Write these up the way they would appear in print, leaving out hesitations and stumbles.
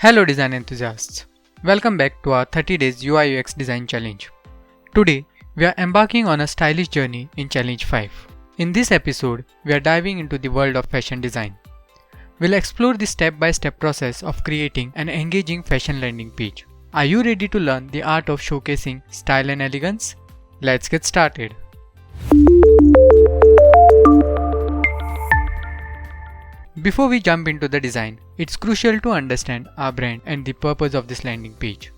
Hello design enthusiasts. Welcome back to our 30 days UI UX design challenge. Today, we are embarking on a stylish journey in challenge 5. In this episode, we are diving into the world of fashion design. We'll explore the step-by-step process of creating an engaging fashion landing page. Are you ready to learn the art of showcasing style and elegance? Let's get started. Before we jump into the design, it's crucial to understand our brand and the purpose of this landing page.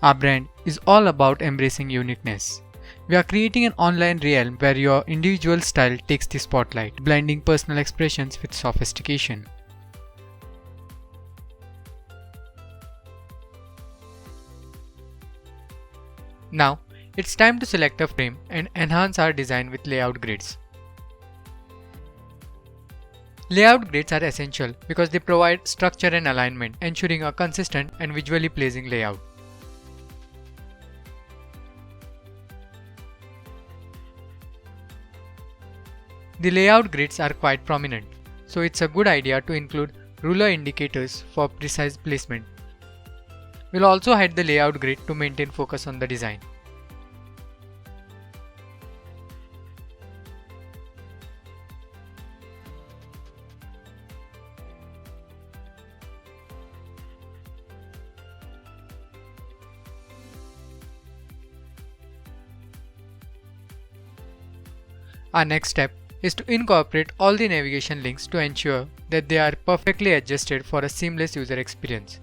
Our brand is all about embracing uniqueness. We are creating an online realm where your individual style takes the spotlight, blending personal expressions with sophistication. Now, it's time to select a frame and enhance our design with layout grids. Layout grids are essential because they provide structure and alignment, ensuring a consistent and visually pleasing layout. The layout grids are quite prominent, so it's a good idea to include ruler indicators for precise placement. We'll also hide the layout grid to maintain focus on the design. Our next step is to incorporate all the navigation links to ensure that they are perfectly adjusted for a seamless user experience.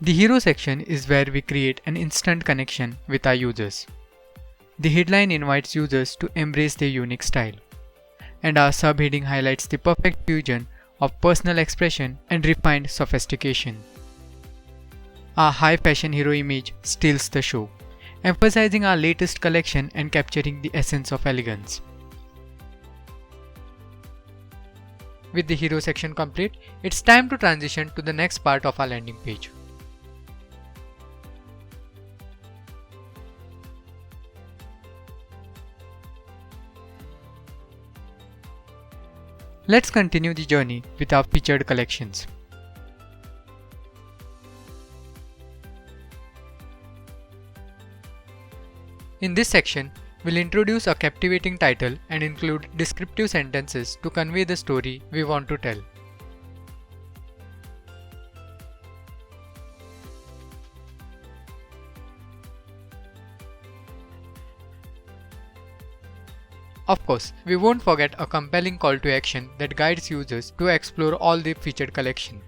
The hero section is where we create an instant connection with our users. The headline invites users to embrace their unique style, and our subheading highlights the perfect fusion of personal expression and refined sophistication. Our high fashion hero image steals the show, emphasizing our latest collection and capturing the essence of elegance. With the hero section complete, it's time to transition to the next part of our landing page. Let's continue the journey with our featured collections. In this section, we'll introduce a captivating title and include descriptive sentences to convey the story we want to tell. Of course, we won't forget a compelling call to action that guides users to explore all the featured collection.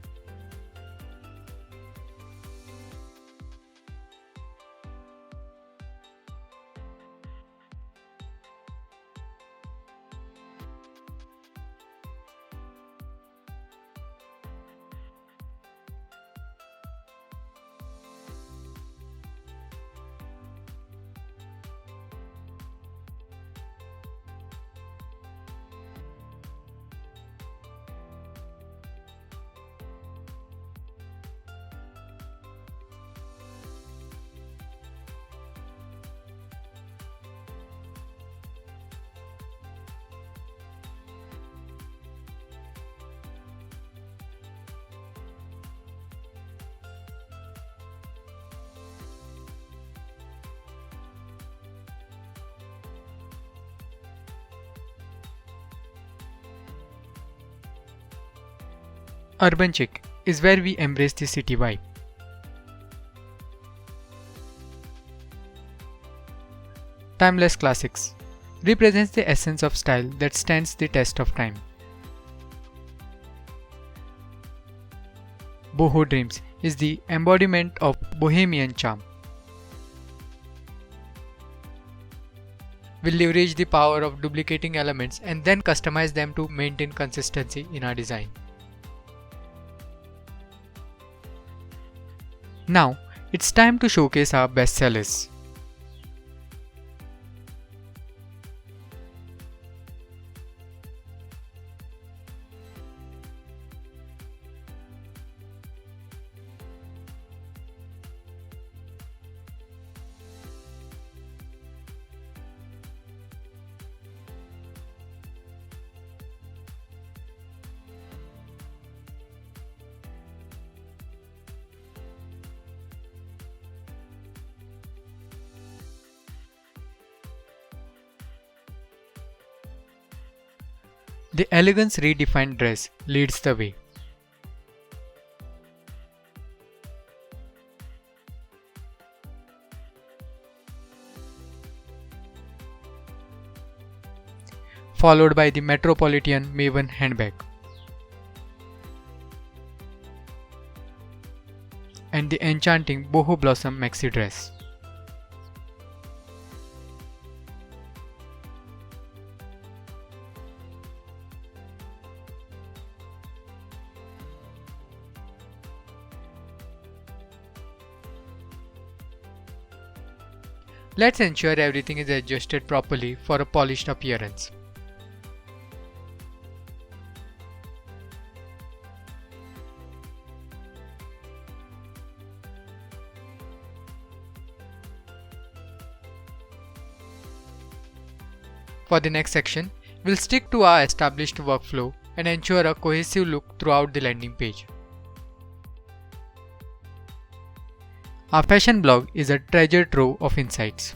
Urban Chic is where we embrace the city vibe. Timeless Classics represents the essence of style that stands the test of time. Boho Dreams is the embodiment of bohemian charm. We'll leverage the power of duplicating elements and then customize them to maintain consistency in our design. Now, it's time to showcase our best sellers. The elegance redefined dress leads the way. Followed by the Metropolitan Maven handbag and the enchanting boho blossom maxi dress. Let's ensure everything is adjusted properly for a polished appearance. For the next section, we'll stick to our established workflow and ensure a cohesive look throughout the landing page. Our fashion blog is a treasure trove of insights.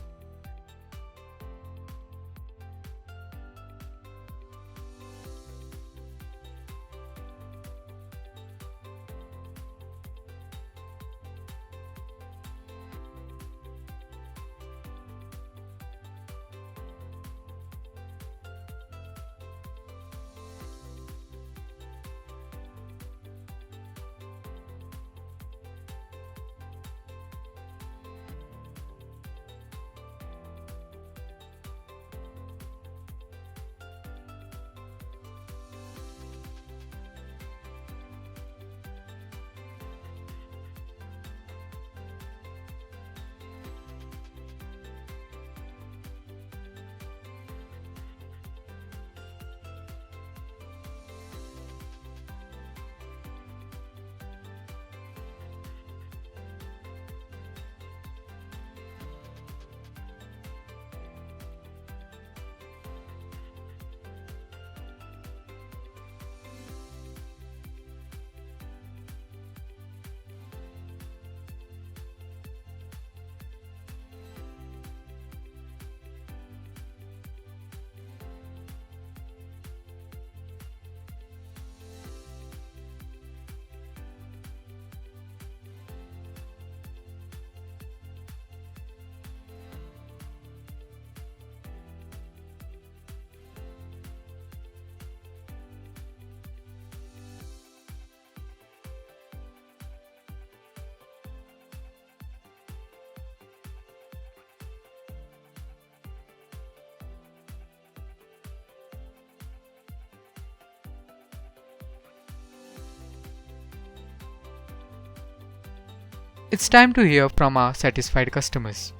It's time to hear from our satisfied customers.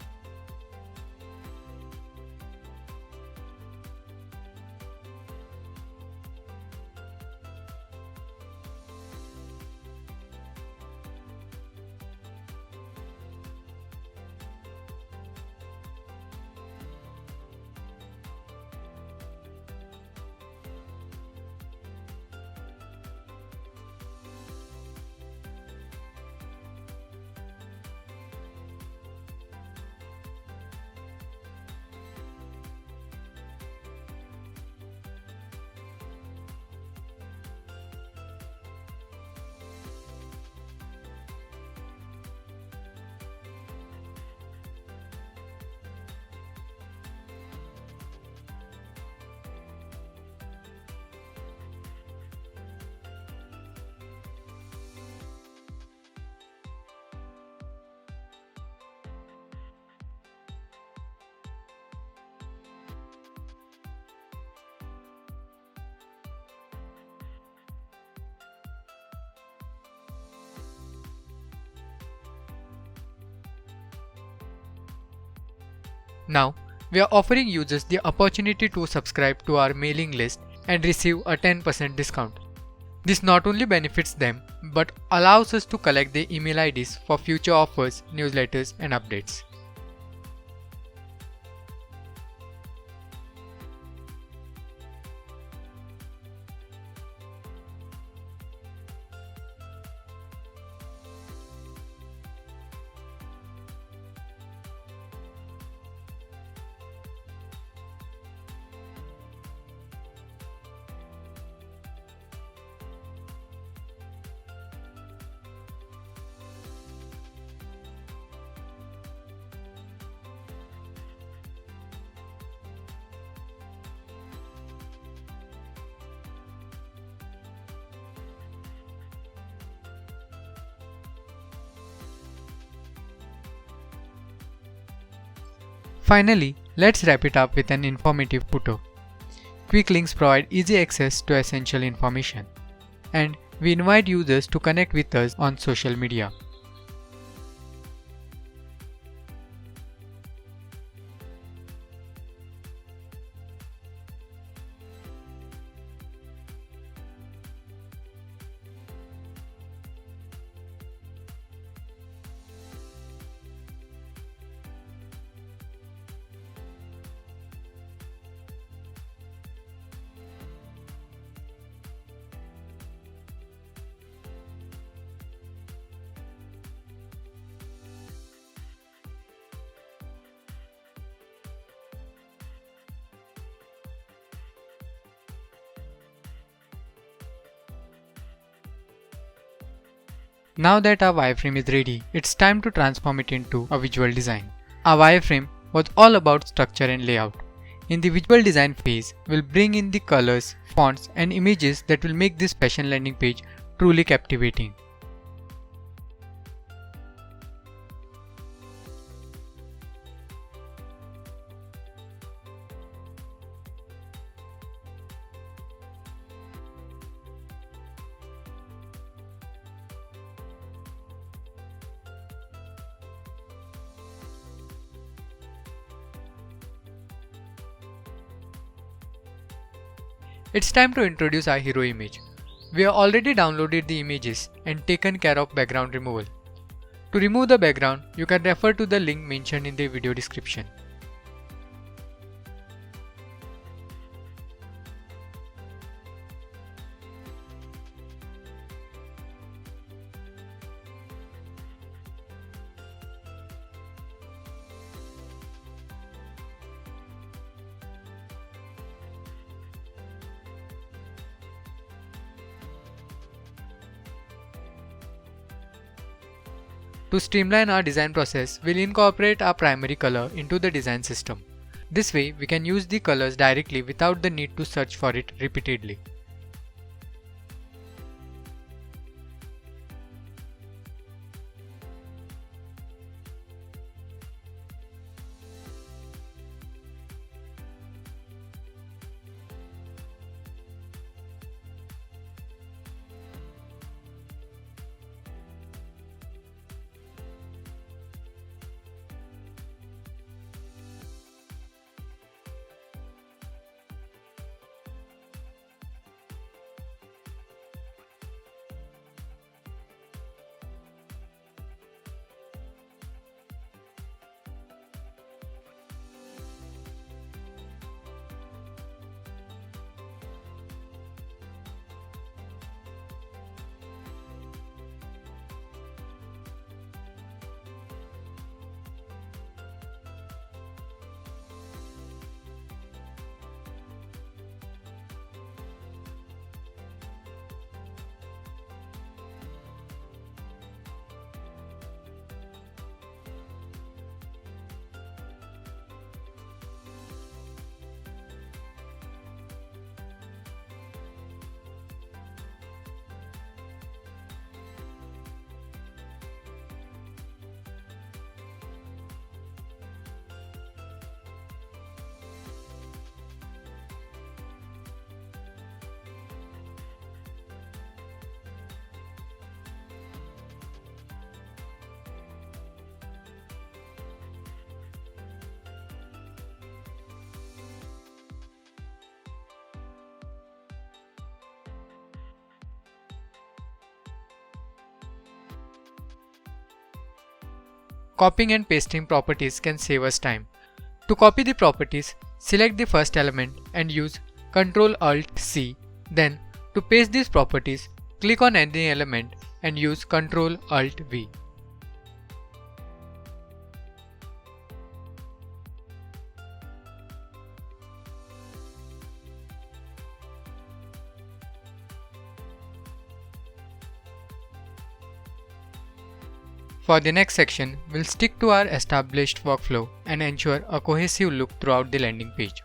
Now, we are offering users the opportunity to subscribe to our mailing list and receive a 10% discount. This not only benefits them, but allows us to collect their email IDs for future offers, newsletters, and updates. Finally, let's wrap it up with an informative footer. Quick links provide easy access to essential information, and we invite users to connect with us on social media. Now that our wireframe is ready, it's time to transform it into a visual design. Our wireframe was all about structure and layout. In the visual design phase, we'll bring in the colors, fonts, and images that will make this fashion landing page truly captivating. It's time to introduce our hero image. We have already downloaded the images and taken care of background removal. To remove the background, you can refer to the link mentioned in the video description. To streamline our design process, we'll incorporate our primary color into the design system. This way, we can use the colors directly without the need to search for it repeatedly. Copying and pasting properties can save us time. To copy the properties, select the first element and use Ctrl-Alt-C. Then, to paste these properties, click on any element and use Ctrl-Alt-V. For the next section, we'll stick to our established workflow and ensure a cohesive look throughout the landing page.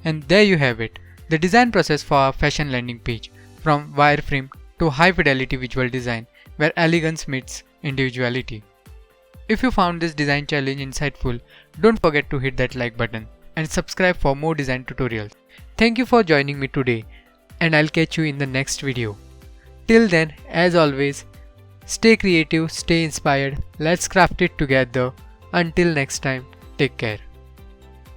And there you have it, the design process for our fashion landing page, from wireframe to high fidelity visual design where elegance meets individuality. If you found this design challenge insightful, don't forget to hit that like button and subscribe for more design tutorials. Thank you for joining me today, and I'll catch you in the next video. Till then, as always, stay creative, stay inspired, let's craft it together. Until next time, take care.